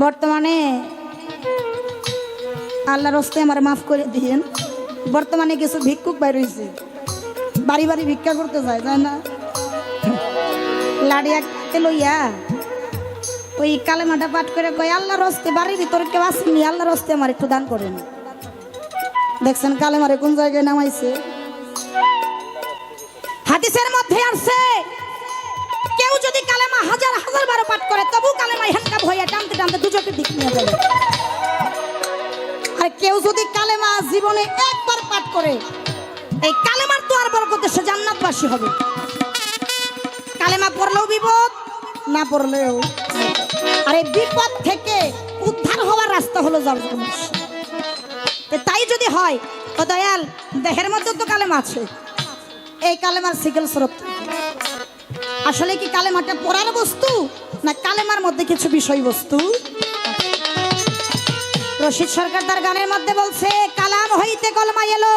বর্তমানে আল্লাহর হস্তে আমার মাফ করে দিয়েন। বর্তমানে কিছু ভিক্ষুক বাইর হয়েছে, বাড়ি বাড়ি ভিক্ষা করতে যায়, যায় না, লাড়ি একটা লইয়া ওই কালেমাটা পাঠ করে কয় আল্লাহর হস্তে বাড়ির ভিতরে কেউ আসেনি, আল্লাহর হস্তে আমার একটু দান করেন। দেখছেন কালেমারে কোন জায়গায় নামাইছে। হাদিসের মধ্যে আছে কেউ যদি কালেমা হাজার হাজার বার পাঠ করে তবু কালেমা হ্যান্ডকাপ হইয়া টানতে টানতে দুচোখের দিক নিয়ে যাবে। আর কেউ যদি কালেমা জীবনে একবার পাঠ করে এই কালেমার দোয়ার বরকতে সে জান্নাতবাসী হবে। কালেমা পড়লেও বিপদ, না পড়লেও। আর এই বিপদ থেকে উদ্ধার হওয়ার রাস্তা হলো জলসা। তাই যদি হয় ও দয়াল, দেহের মধ্যে তো কালেমা আছে, এই কালেমার সিগেল স্রোত আসলে কি কালেমাটা পড়ার বস্তু না কালেমার মধ্যে কিছু বিষয়বস্তু? রশিদ সরকার তার গানের মধ্যে বলছে, কালাম হইতে কলমা এলো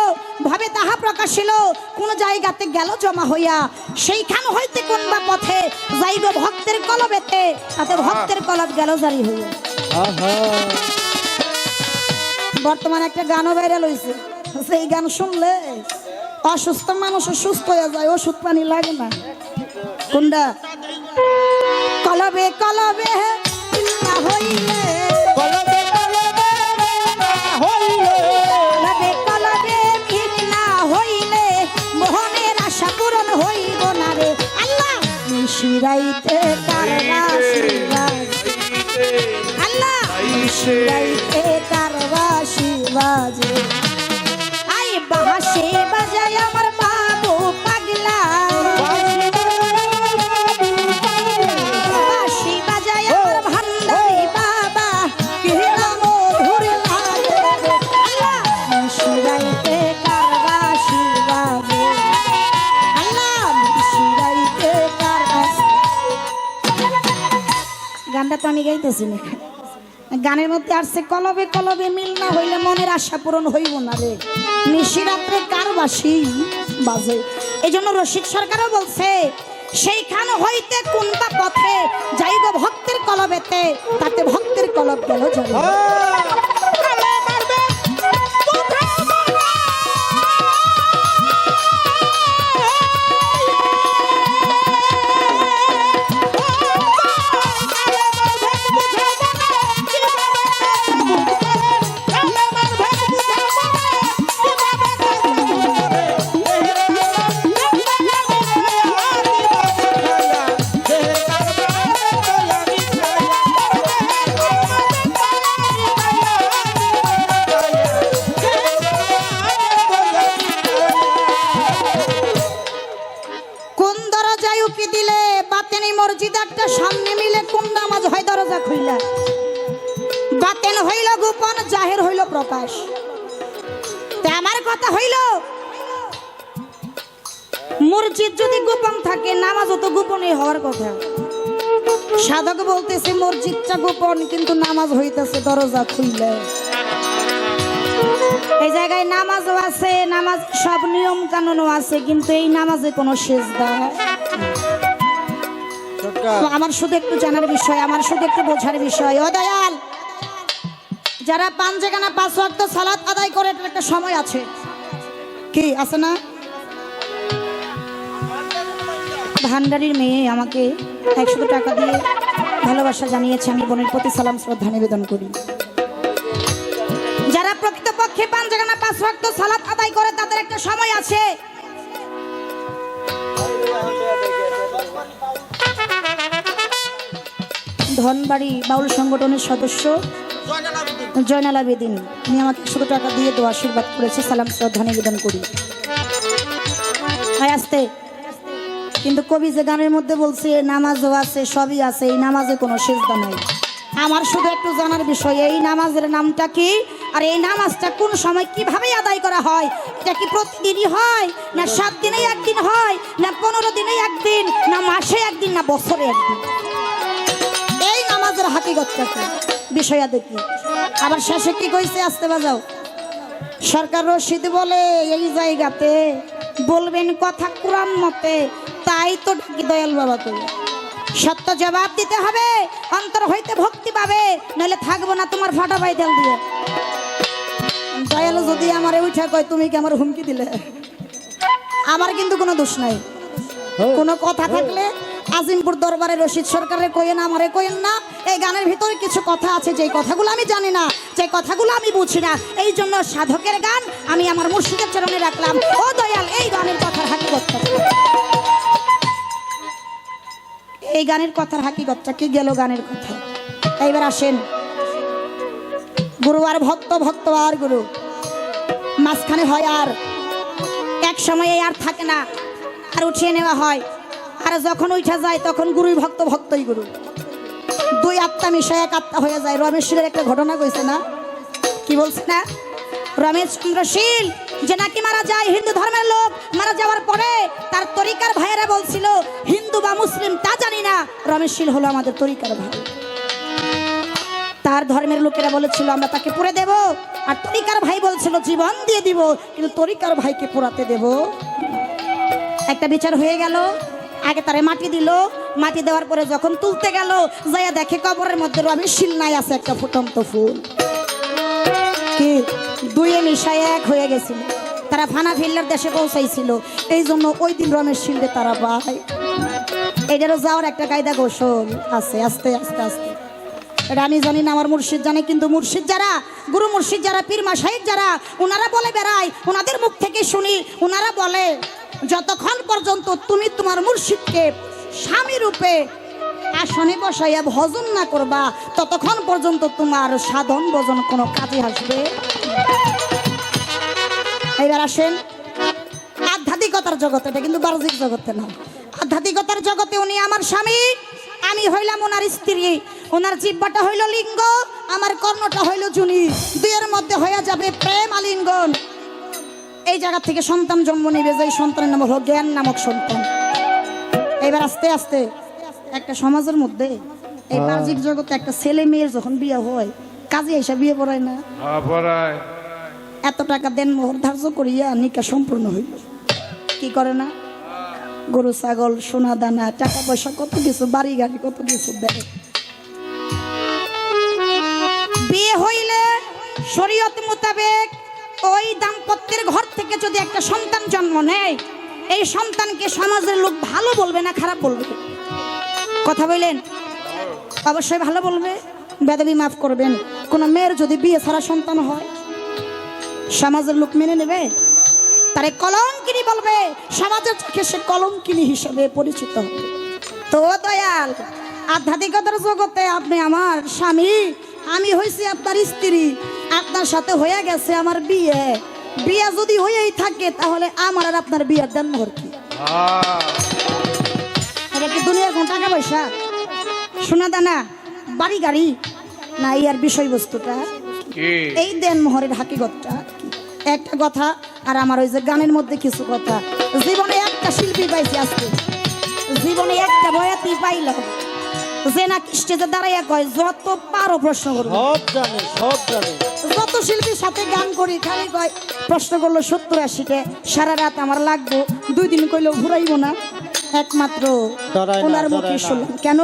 ভাবে তাহা প্রকাশিল, কোন জায়গাতে গেল জমা হইয়া সেইখান হইতে কোন বা পথে যাইব ভক্তের কলবেতে, তাতে ভক্তের কলব গেল জারি হইয়া। বর্তমানে একটা গানও ভাইরাল হইছে, সেই গান শুনলে অসুস্থ মানুষ সুস্থ হয়ে যায়, ওষুধ পানি লাগে না। কোনটা? কলবে কলবে না হইলে, কলবে কলবে মিল না হইলে মোহনের আশা পূরণ হইব না রে। আল্লাহ নিশিরাইতে কারবাসি বাজে, আল্লাহ নিশিরাইতে কারবাসি বাজে, আই বাঁশি বাজায় আমার বাবু পাগলা, বাঁশি বাজায় আমার ভান্ডারি বাবা, কি নাম মধুর লাগে। আল্লাহ নিশিরাইতে কারবাসি বাজে, আল্লাহ নিশিরাইতে কারবাসি। গানটা তো আমি গাইতেছি না, গানের মধ্যে আসছে কলবে কলবে মিল না হইলে মনের আশা পূরণ হইব না রে, নিশিরাত্রে কারবাসি বাজে। এই জন্য রশিদ সরকারও বলছে, সেইখান হইতে কোন বা পথে যাইব ভক্তের কলবেতে, তাতে ভক্তের কলব গেল যাবে। সামনে মিলে কোন নামাজ হয় দরজা খুইলা, বাতেন হইল গোপন, জাহের হইল প্রকাশ। তে আমার কথা হইল মসজিদ যদি গোপন থাকে নামাজও তো গোপনই হওয়ার কথা। সাধক বলতেছে মসজিদটা গোপন কিন্তু নামাজ হইতেছে দরজা খুইলে। এই জায়গায় নামাজও আছে, নামাজ সব নিয়ম কানুনও আছে, কিন্তু এই নামাজে কোনো সেজদা। আমার শুধু একটু জানার বিষয়, আমার শুধু একটু বোঝার বিষয়। ও দয়াল, যারা পাঁচজাগানা 5 ওয়াক্ত সালাত আদায় করে এটার একটা সময় আছে, কি আছে না? ভান্ডারির মেয়ে আমাকে 100 টাকা দিয়ে ভালোবাসা জানিয়েছে, আমি বোনের প্রতি সালাম শ্রদ্ধা নিবেদন করি। যারা প্রকৃতপক্ষে পাঁচজাগানা 5 ওয়াক্ত সালাত আদায় করে তাদের একটা সময় আছে। ধনবাড়ি বাউল সংগঠনের সদস্য জয়নাল আবেদিন, উনি আমাকে 100 টাকা দিয়ে তো আশীর্বাদ করেছে, সালাম শ্রদ্ধা নিবেদন করি। আসতে কিন্তু কবি যে গানের মধ্যে বলছে নামাজও আছে, সবই আছে, এই নামাজে কোনো সেজদা নাই। আমার শুধু একটু জানার বিষয়, এই নামাজের নামটা কি, আর এই নামাজটা কোন সময় কিভাবে আদায় করা হয়? এটা কি প্রতিদিনই হয়, না 7 দিনে একদিন হয়, না 15 দিনে একদিন, না মাসে একদিন, না বছরে একদিন? এই নামাজের হাকিকতটা কি, বিষয়া দেখি। আবার শেষে কি কইছে, আসতে বাজাও। সরকার রশিদ বলে এই জায়গাতে বলবেন কথা কোরআন মতে, তাই তো ডাকি দয়াল বাবা কই। সত্য জবাব দিতে হবে, অন্তর হইতে ভক্তি পাবে, নইলে থাকবো না তোমার ফাটা ভাই তেল দিয়ে। দয়ালু যদি আমারে উঠা কয় তুমি কি আমার হুমকি দিলে, আমার কিন্তু কোনো দোষ নাই। কোনো কথা থাকলে আজিমপুর দরবারে রশিদ সরকারের কইেন, আমারে কইেন না। এই গানের ভিতরে কিছু কথা আছে যে কথাগুলো আমি জানি না, যে কথাগুলো আমি বুঝি না। এই জন্য সাধকের গান আমি আমার মুর্শিদের চরণে রাখলাম। ও দয়াল, এই গানের কথার হাকিকতটা, এই গানের কথার হাকিকতটা কি গেল গানের কথা। এইবার আসেন, গুরু আর ভক্ত, ভক্ত আর গুরু, মাঝখানে হয় আর এক সময়ে আর থাকে না, আর উঠিয়ে নেওয়া হয়। আর যখন উঠা যায় তখন গুরুই ভক্ত, ভক্তই গুরু, দুই আত্মা মিশায় এক আত্মা হয়ে যায়। রমেশ শীলের একটা ঘটনা কইছে না, কি বলছে না, রমেশ চন্দ্র শীল যে নাকি মারা যায়, হিন্দু ধর্মের লোক, মারা যাওয়ার পরে তার তরিকার ভাইয়েরা বলছিল হিন্দু বা মুসলিম তা জানি না, রমেশ শীল হলো আমাদের তরিকার ভাই। তার ধর্মের লোকেরা বলেছিল আমরা তাকে পুড়ে দেব, আর তরিকার ভাই বলছিল জীবন দিয়ে দিব, কিন্তু তরিকার ভাইকে পোড়াতে দেব। একটা বিচার হয়ে গেল। আগে তারে মাটি দিল, মাটি দেওয়ার পরে যখন তুলতে গেল, যাইয়া দেখে কবরের মধ্যে রমেশ শীল নাই, আছে একটা ফুটন্ত ফুল। কি দুইয়ে মিশায় এক হয়ে গেছিল। তারা ফানা ফিল্লার দেশে পৌঁছাইছিল, এই জন্য ওই দিন রমেশ শীলকে তারা পায়। এটারও যাওয়ার একটা কায়দা কৌশল আছে, আস্তে আস্তে আস্তে। এটা আমি জানি না, আমার মুর্শিদ জানে। কিন্তু মুর্শিদ যারা, গুরু মুর্শিদ যারা, পীর মাশায়েখ যারা, ওনারা বলে বেড়ায়, ওনাদের মুখ থেকে শুনি, ওনারা বলে যতক্ষণ পর্যন্ত তুমি তোমার মুর্শিদকে স্বামী রূপে আসনে বসাইয়া ভজন না করবা, ততক্ষণ পর্যন্ত তোমার সাধন ভজন কোনো কাজে আসবে। এবার আসেন আধ্যাত্মিকতার জগতে, এটা কিন্তু বাহ্যিক জগতে না, আধ্যাত্মিকতার জগতে উনি আমার স্বামী, আমি হইলাম ওনার স্ত্রী। ওনার জিহ্বাটা হইল লিঙ্গ, আমার কর্ণটা হইল জুনি, দুইয়ের মধ্যে হয়ে যাবে প্রেম আলিঙ্গন। এই জায়গা থেকে সন্তান জন্ম নেবে, যে সন্তানের নাম হলো জ্ঞান নামক সন্তান। এবার আস্তে আস্তে একটা সমাজের মধ্যে এই বাহ্যিক জগতে একটা ছেলে মেয়ের যখন বিয়ে হয়, কাজে এসে বিয়ে পড়ায় না, এত টাকা দেন মোহর ধার্য করিয়া নিকা সম্পূর্ণ হইল, কি করে না, গরু ছাগল সোনা দানা টাকা পয়সা কত কিছু, বাড়ি গাড়ি কত কিছু দেয়। বিয়ে হইলে শরীয়ত মোতাবেক ওই দাম্পত্যের ঘর থেকে যদি একটা সন্তান জন্ম নেয়, এই সন্তানকে সমাজের লোক ভালো বলবে না খারাপ বলবে? কথা বললেন? অবশ্যই ভালো বলবে। বেদবি মাফ করবেন, কোন মেয়ের যদি বিয়ে ছাড়া সন্তান হয়, সমাজের লোক মেনে নেবে? তারে কলঙ্কিনী বলবে, সমাজের চোখে সে কলঙ্কিনী হিসেবে পরিচিত হবে। তো দয়াল, আধ্যাত্মিকতার জগতে আপনি আমার স্বামী, আমি হইছি আপনার স্ত্রী, আপনার সাথে হয়ে গেছে আমার বিয়ে। বিয়ে যদি হয়েই থাকে তাহলে আমার আর আপনার বিয়ের দেন মোহর কি? এটা কি দুনিয়ার কোন টাকা পয়সা, সোনা দানা, বাড়ি গাড়ি না? ইয়ার বিষয়বস্তুটা এই দেন মোহরের হাকিকতটা একটা কথা। আর আমার ওই যে গানের মধ্যে কিছু কথা, জীবনে একটা শিল্পী পাইছি আজকে, জীবনে একটা বয়াতি পাইলাম যে না স্টেজে দাঁড়াইয়া কয় যত পারো প্রশ্ন করবো, সব জানে সব জানে। যত শিল্পীর সাথে গান করি খালি কয় প্রশ্ন করলো 70-80টা, সারা রাত আমার লাগবো, 2 দিন কইলেও ঘুরাইবো না। একমাত্র ওনার মুখে শুনলাম। কেন?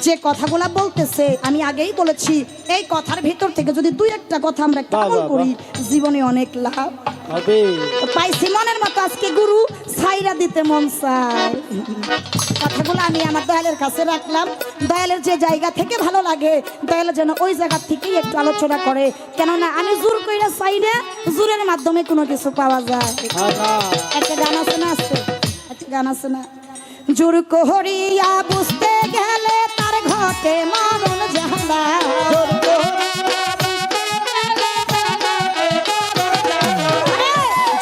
যে কথাগুলা বলতেছে আমি আগেই বলেছি, এই কথার ভিতর থেকে যদি 2-1টা কথা আমরা কেমন করি, জীবনে অনেক লাভ হবে। পাইছি মনের মতো আজকে গুরু ছাইরা দিতে মন চায়। কথাগুলো আমি আমার দয়ালের কাছে রাখলাম। দয়ালের যে জায়গা থেকে ভালো লাগে, দয়াল যেন ওই জায়গা থেকেই একটু আলোচনা করে। কেননা আমি জোর কইরা চাই না, জোরের মাধ্যমে কোনো কিছু পাওয়া যায়। একটা গান আছে না, আজকে একটা গান আছে না, জোর করিয়া বুঝতে গেলে তার ঘটে মরণ জ্বালা,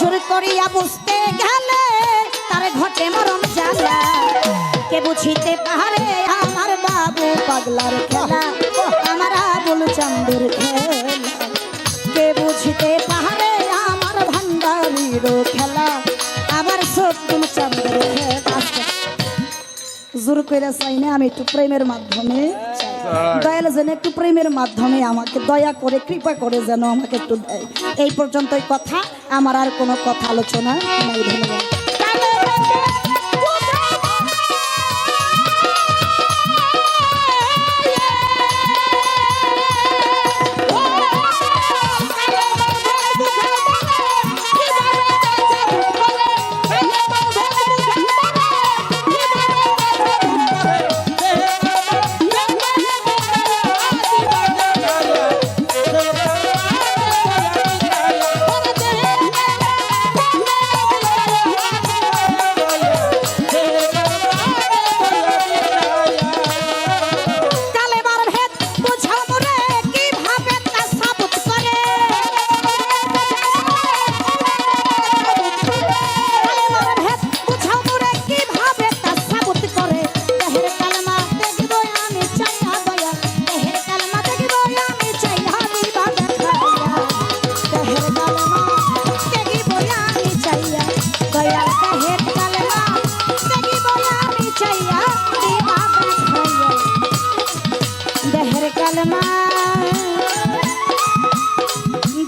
জোর করিয়া বুঝতে গেলে তার ঘটে মরণ জ্বালা, কে বুঝিতে পারে আমার বাবু পাগলার খেলা, আমার আবুল চাঁদের খেলা, কে বুঝিতে পারে আমার ভান্ডারির খেলা, আমার সত্যুল চাঁদের খেলা। জোর করে চাই না, আমি একটু প্রেমের মাধ্যমে দয়াল যেন একটু প্রেমের মাধ্যমে আমাকে দয়া করে কৃপা করে যেন আমাকে একটু দেয়। এই পর্যন্তই কথা, আমার আর কোনো কথা আলোচনা নাই। ধন্যবাদ।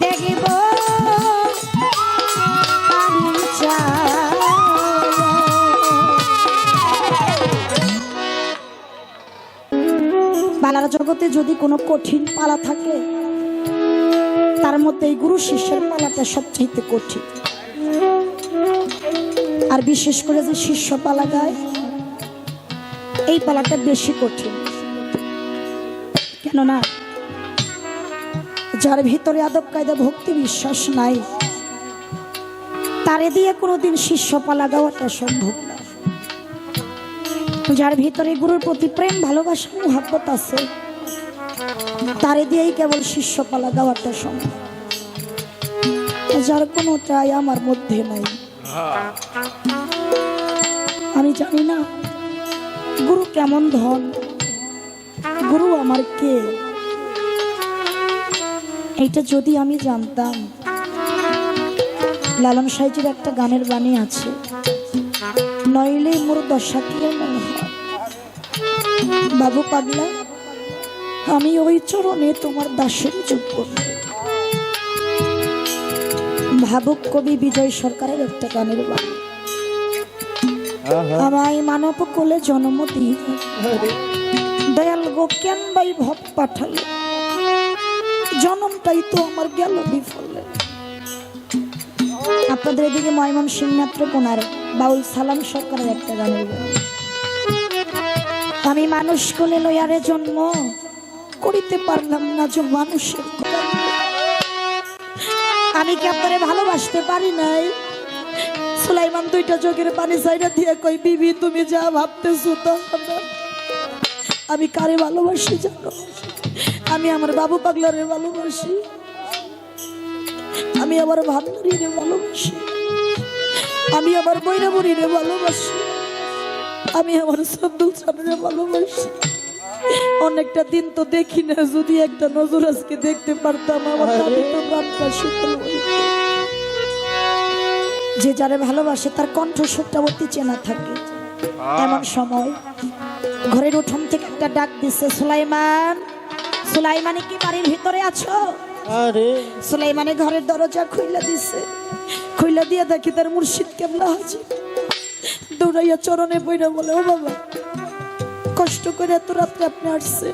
দেখিব পালার জগতে যদি কোনো কঠিন পালা থাকে তার মধ্যে এই গুরু শিষ্যের পালাটা সবচেয়ে কঠিন। আর বিশেষ করে যে শিষ্য পালা গায় এই পালাটা বেশি কঠিন। কেননা যার ভিতরে আদব কায়দা ভক্তি বিশ্বাস নাই তারে দিয়ে কোনোদিন শিষ্য পালা গাওয়াটা সম্ভব না। যার ভিতরে গুরুর প্রতি প্রেম ভালোবাসা মহব্বত আছে তারে দিয়েই কেবল শিষ্য পালা গাওয়াটা সম্ভব। যার কোনোটাই আমার মধ্যে নাই। আমি জানি না গুরু কেমন ধন, গুরু আমার কে, এইটা যদি আমি জানতাম। লালন সাইজির একটা গানের বাণী আছে, নইলে মোর দশা কি এমন হয়। বাবু পাগলা আমি ওই চরণে তোমার দাসের যোগ্য। ভাবুক কবি বিজয় সরকারের একটা গানের বাণী, আমায় মানব কোলে জন্ম দিয়ে দয়াল গো কেন বাই ভব পাঠালে, জন্মটাই তো আমার গেল বিফলে। আপনাদের এদিকে ময়মনসিংহ নেত্রকোনার বাউল সালাম সরকারের একটা গানের বাণী, আমি মানুষ কোলে লয়ারে জন্ম করিতে পারলাম না যে মানুষের। আমি কি আপনারে ভালোবাসতে পারি নাই? সুলাইমান দুইটা চোখের পানি সাইডা দিয়ে কই বিবি তুমি যা ভাবতেছো তা না। আমি কারে ভালোবাসি জানো? আমি আমার বাবু পাগলারে ভালোবাসি, আমি আমার ভান্ডারিরে ভালোবাসি, আমি আমার বৈরাবরীরে ভালোবাসি, আমি আমার সব্দুল সামনে ভালোবাসি। অনেকটা দিন তো দেখি না, যদি একটা নজর আজকে দেখতে পারতাম আমার তো প্রাণটা শীতল হইতো। যে যারে ভালোবাসে তার কণ্ঠস্বরটা অতি চেনা থাকে। এমন সময় ঘরের উঠোন থেকে একটা ডাক দিচ্ছে, সুলাইমান, সুলাইমানে কি বাড়ির ভিতরে আছো? আরে সুলাইমানে ঘরের দরজা খুইলা দিছে, খুইলা দিয়ে দেখি তার মুর্শিদ কেবলা হাজির। দৌড়াইয়া চরণে পইরা বলে, ও বাবা কষ্ট করে এত রাত্রে আপনি আসছে,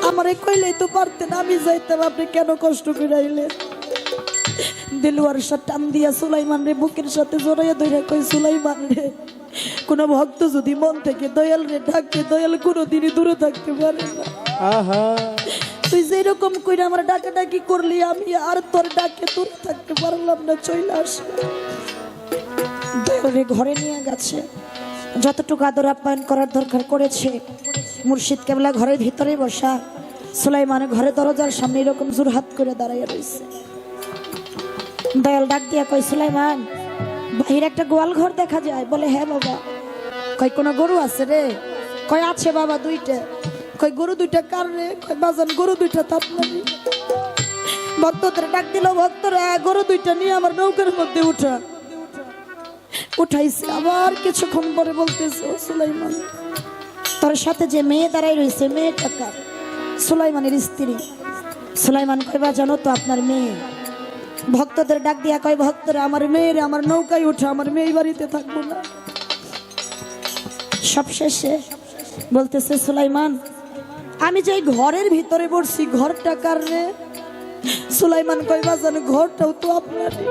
আমারে কইলেই তো পারতেন, আমি যাইতাম, আপনি কেন কষ্ট করে আইলেন? দিলওয়ার সাথে টান দিয়া সুলাইমান রে বুকের সাথে জড়াইয়া ধইরা কই, সুলাইমান রে কোন ভক্ত যদি মন থেকে দয়াল রে ডাকে, দয়াল কোনোদিনই দূরে থাকতে পারে না। তুই যেরকম কইরা আমার ডাকাডাকি করলি, আমি আর তোর ডাকে দূরে থাকতে পারলাম না, চলে আসলাম। দয়াল রে ঘরে নিয়ে গেছে, যতটুকু আদর আপ্যায়ন করার দরকার করেছে। মুর্শিদ কেবলা ঘরের ভিতরে বসা, সুলাইমান ঘরে দরজার সামনে এরকম জোরহাত করে দাঁড়াইয়া রয়েছে। দয়াল ডাক দিয়া কই, সুলাইমান বাহিরে একটা গোয়াল ঘর দেখা যায়। বলে, হ্যাঁ বাবা। কই কোনো গরু আছে রে? কই আছে বাবা দুইটা। কই গরু দুইটা কার রে? কই বাজান গরু দুইটা তো আপনারই। ভক্তদের ডাক দিল, ভক্তরা গরু দুইটা নিয়ে আমার নৌকার মধ্যে উঠা। উঠাইছে, আবার কিছুক্ষণ পরে বলতেছে, ও সুলাইমান তোর সাথে যে মেয়ে দাঁড়াই রয়েছে, মেয়েটা কার? সুলাইমানের স্ত্রী। সুলাইমান কইবা জানো তো আপনার মেয়ে। ভক্তদের ডাক দিয়া কয়, ভক্তরা আমার মেয়েরে আমার নৌকায় উঠা, আমার মেয়ে বাড়িতে থাকবো না। সব শেষে বলতেছে, সুলাইমান আমি যে ঘরের ভিতরে বসছি, ঘরটা কার রে? সুলাইমান কইবা জানো ঘরটাও তো আপনারই।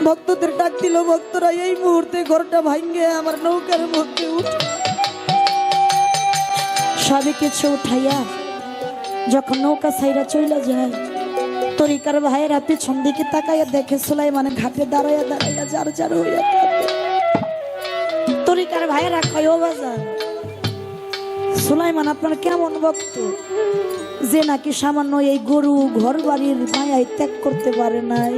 ভক্তদের ডাক দিল, ভক্তরা এই মুহূর্তে ঘরটা ভাঙ্গে আমার নৌকার মধ্যে উঠে সবই কিছু উঠাইয়া যখন নৌকা ছাইরা চইলা যায়, তরিকার ভাইয়েরা পিছন দিকে তাকাইয়া দেখে সুলাইমান ঘাটে দাঁড়াইয়া দাঁড়াইয়া যার যার হইয়া কাঁদে। তরিকার ভাইয়েরা কয়, ও বাজান সুলাইমান আপনার কেমন ভক্ত যে নাকি সামান্য এই গরু ঘর বাড়ির মায়ায় ত্যাগ করতে পারে নাই,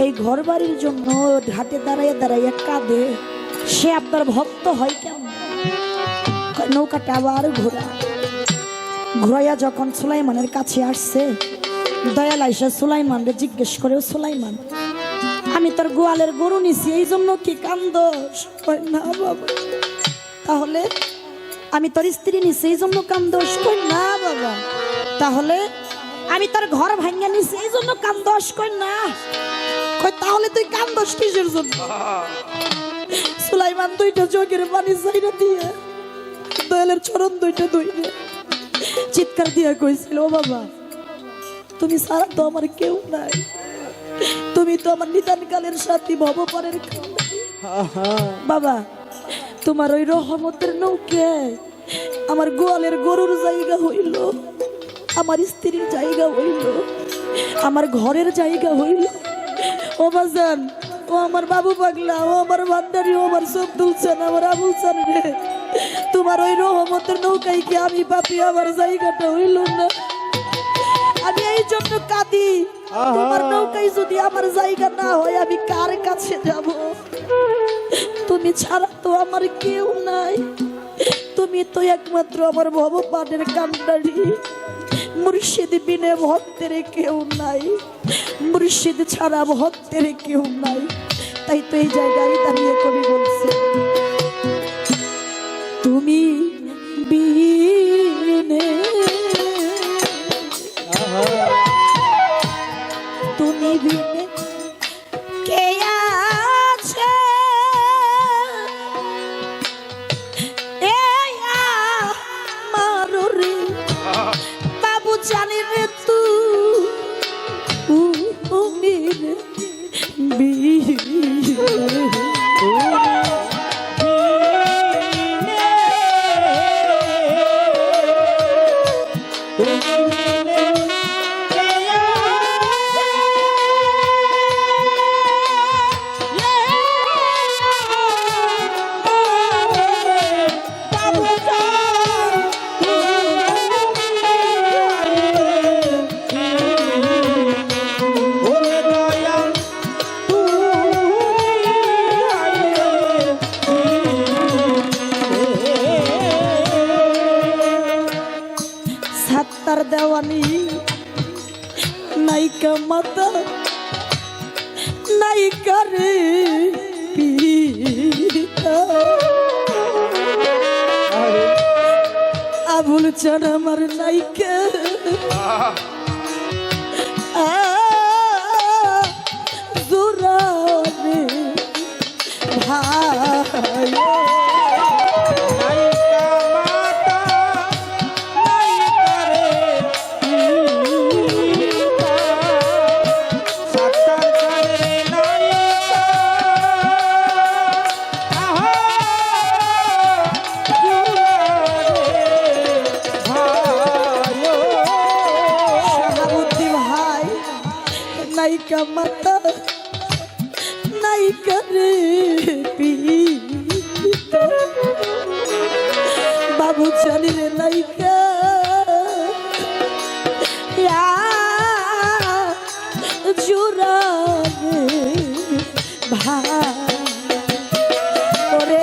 এই ঘর বাড়ির জন্য ঘাটে দাঁড়াইয়া দাঁড়াইয়া কাঁদে, সে আপনার ভক্ত হয় কেমন? নৌকাটা আবার ঘোরাইয়া যখন সুলাইমানের কাছে আসছে, দয়াল আইসা সুলাইমান রে জিজ্ঞেস করে, সুলাইমান আমি তোর গোয়ালের গরু নিছি, এই জন্য কি কান্দস? না বাবা। তাহলে আমি তোর স্ত্রী নিছি এই জন্য কান্দোস? কই না বাবা। তাহলে আমি তোর ঘর ভাঙিয়ে নিছি এই জন্য কান্দোস? কই না। কই তাহলে তুই কান্দোস কিসের জন্য? সুলাইমান দুইটা চোখের পানি চাইরা দিয়ে দয়ালের চরণ দুইটা ধুইবে চিৎকার দিয়া কইছিল, ও বাবা তুমি ছাড়া তো আমার কেউ নাই, তুমি তো আমার নিদানকালের সাথী ভবপারের কান্দারি। বাবা তোমার ওই রহমতের নৌকায় আমার গোয়ালের গরুর জায়গা হইল, আমার স্ত্রীর জায়গা হইল, আমার ঘরের জায়গা হইল। ও বাজান, ও আমার বাবু পাগলা, ও আমার ভান্ডারি, ও আমার সব দুলছেন, আমার আবুল চান রে, তোমার ওই রহমতের নৌকায় কি আমি পাপি? আমার জায়গাটা হইল না, আমি এই জন্য কাঁদি। তোমার নৌকায় যদি আমার জায়গা না হয় আমি কার কাছে যাব? তুমি ছাড়া তো আমার কেউ নাই, তুমি তো একমাত্র আমার ভবপানের কান্ডারি। মুর্শিদ বিনে ভক্তের কেউ নাই, মুর্শিদ ছাড়া ভক্তের কেউ নাই। তাই তো এই জায়গায় দাঁড়িয়ে কবি বলছে, তুমি বিনে, তুমি বিনে কে আছে এই আমার রে বাবু জানি রে তুমি সাত্তার দেওয়ানি নাইকা মাতা নাইকা রে পিতা, আবুল চান আমার নাইকা, জোরা রে ভাই নাইকা মাতা নাইকা রে পিতা, বাবু জানি রে নাইকা জোরা রে ভাই। ওরে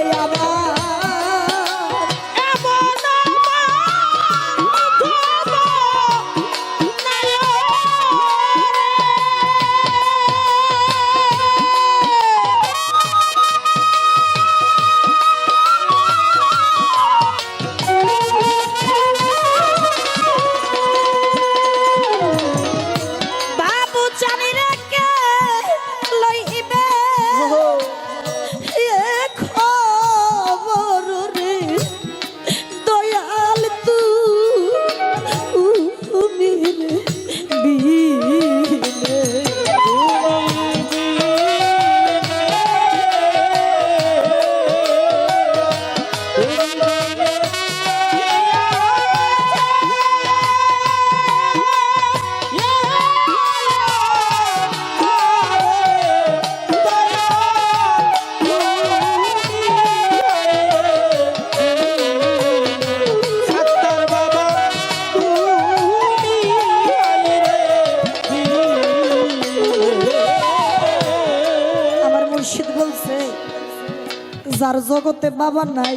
যার জগতে বাবা নাই,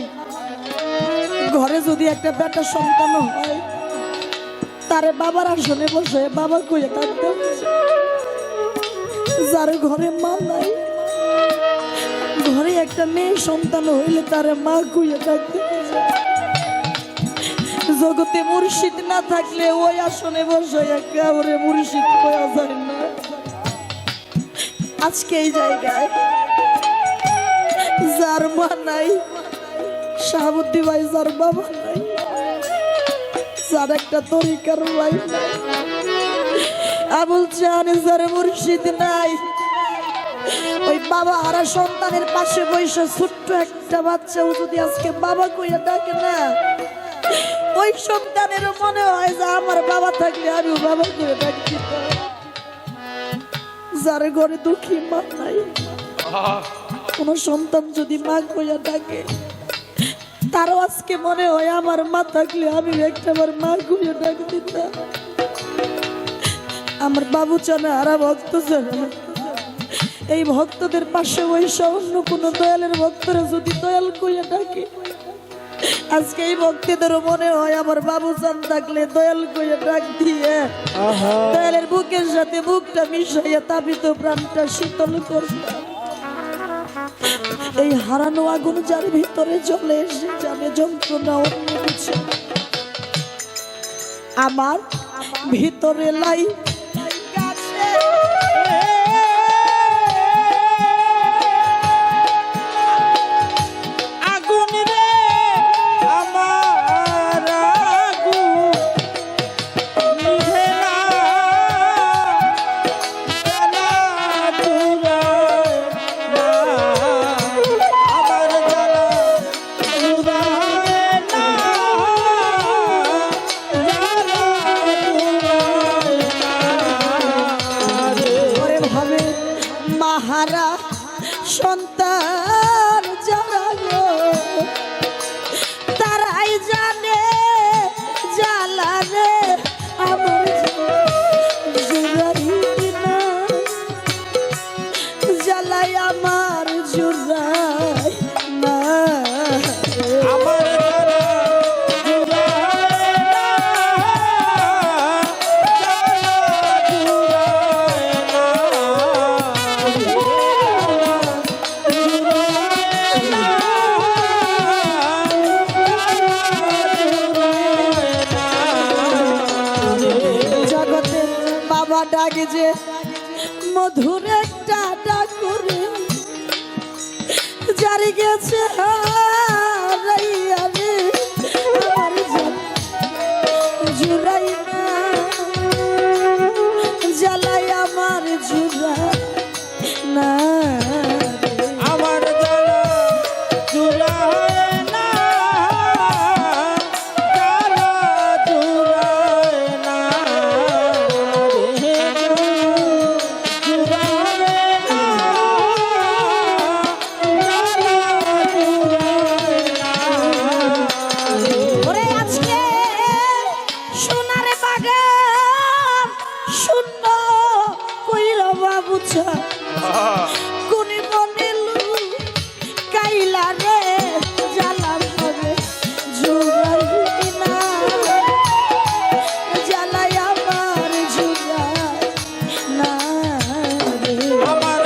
ঘরে যদি একটা বেটা সন্তান হয় তারে বাবার আসনে বসে বাবা কইয়া থাকতে। যার ঘরে মা নাই, ঘরে একটা মেয়ে সন্তান হইলে তারে মা কইয়া থাকতে। জগতে মুর্শিদ না থাকলে ওই আসনে বসে একেবারে মুর্শিদ পাওয়া যায় না। আজকে এই জায়গায় যার মা নাই, শাহাবুদ্দিন ভাই যার বাবা নাই, যার একটা তরিকার ভাই নাই, আবুল চাহানে যার মুর্শিদ নাই, ওই বাবা হারা সন্তানের পাশে বসে ছোট্ট একটা বাচ্চাও যদি আজকে বাবা কইয়া ডাকে না, ওই সন্তানের মনে হয় যে আমার বাবা থাকলে আমিও বাবা করে ডাকি। যার ঘরে দুঃখী মা নাই, কোন সন্তান যদি মা কইয়া ডাকে, তারও আজকে মনে হয় আমার মা থাকলে আমি একটাবার মা কইয়া ডাক দিতাম। আমার বাবু চানা হারা ভক্ত চানা, এই ভক্তদের পাশে বৈশা অন্য কোন দয়ালের ভক্তরা যদি দয়াল কইয়া ডাকে, আজকে এই ভক্তদেরও মনে হয় আমার বাবু চান থাকলে দয়াল কইয়া ডাক দিয়ে দয়ালের বুকের সাথে বুকটা মিশাইয়া তাপিত প্রাণটা শীতল করতাম। এই হারানো আগুন যার ভিতরে জ্বলে এসে জানে যন্ত্রণা অন্য কিছু, আমার ভিতরে লাই মাহারা সন্তান যারা গো, তারাই জানে জ্বালা রে আমার জুড়াই না, জ্বালাই আমার জুড়াই না, আমার ডাকে যে মধুর একটা ডাক করে জারি গেছে হারাইয়া রে আমার জুড়াই না, জ্বালাই আমার জুড়া না, আমার জুড়া না, কোনি বনিলু কাইলা রে জ্বালাম হবে জুড়াই না, জ্বালাই আমার জুড়াই না রে, আমার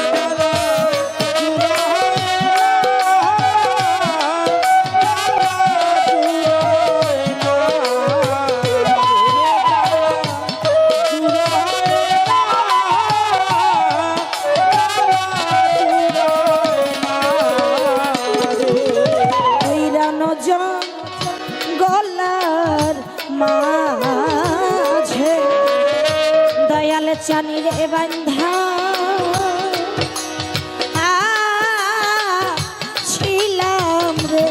গলার মাঝে দয়াল চানি রে বান্ধা ছিলাম রে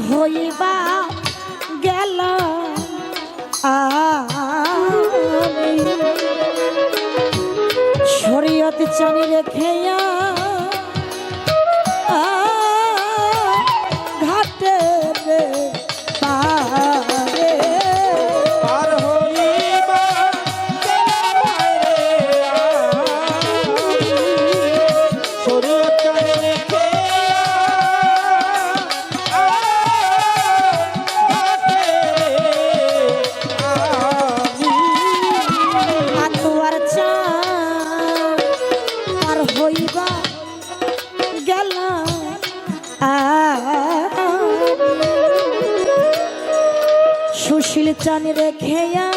হইবা গেল শরীয়ত চানি রেখেয়া ঘাটে রে পারে পার হইবা শরীয়ত চানি রেখে আতুয়ার চা আর হইবা গেল সুশীল চানি রেখেয়া